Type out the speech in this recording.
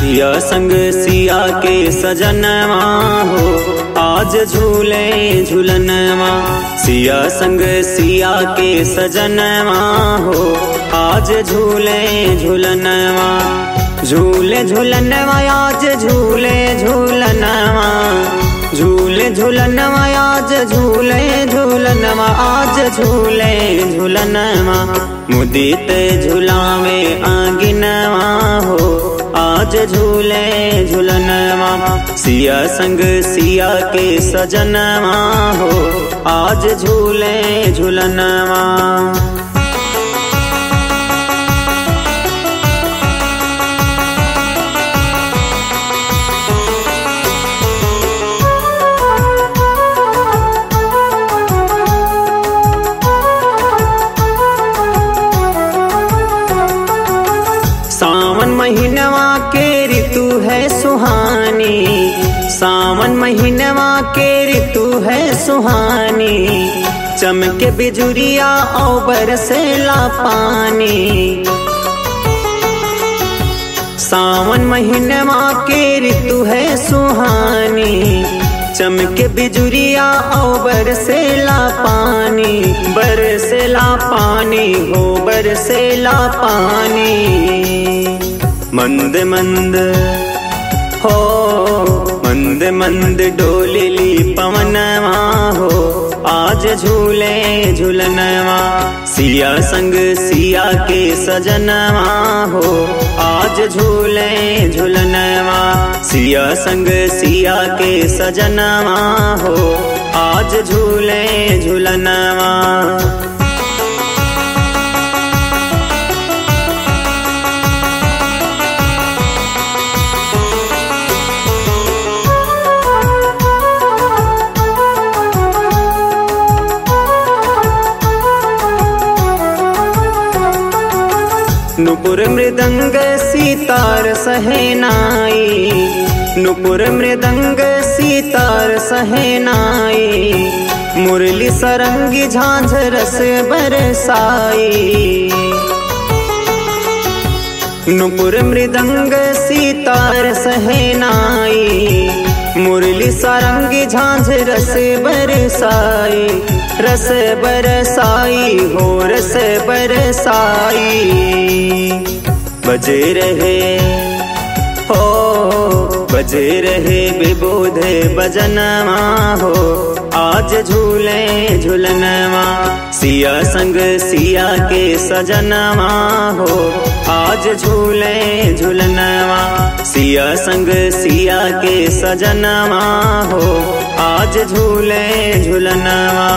सिया संग सिया के सजनवा हो, आज झूले झूलनवा। सिया संग सिया के सजनवा हो, आज झूले झूलनवा। झूले झूलनवा आज झूले झूलनवा, झूले झूलनवा आज झूले झूलनवा, आज झूले झूलनवा। मुदित झुलावे आंगिनवा हो, आज झूले झूलनवा। सिया संग सिया के सजनवा हो, आज झूले झूलनवा। सावन महीनवा के ऋतु है सुहानी, सावन महीनवा के ऋतु है सुहानी। चमके बिजुरिया और बरसेला पानी। सावन महीनवा के ऋतु है सुहानी, चमके बिजुरिया और बरसेला पानी। बरसेला पानी हो बरसेला पानी। मंद मंद हो मंद मंद डोलेली पवनवा हो, आज झूले झूलनवा। सिया संग सिया के सजनवा हो, आज झूले झूलनवा। सिया संग सिया के सजनवा हो, आज झूले झूलनवा। नुपुर मृदंग सितार सहनाई, नुपुर मृदंग सितार सहनाई। मुरली सरंगी झांझ रस बरसाई। नुपुर मृदंग सितार सहनाई, मुरली सारंगी झांझ रस बरसाई। रस बरसाई हो रस बरसाई। बजे रहे हो बजे रहे विबोधे बजनवा हो, आज झूले झूलनवा। सिया संग सिया के सजनवा हो, आज झूले झूलनवा। सिया संग सिया के सजनवा हो, आज झूले झूलनवा।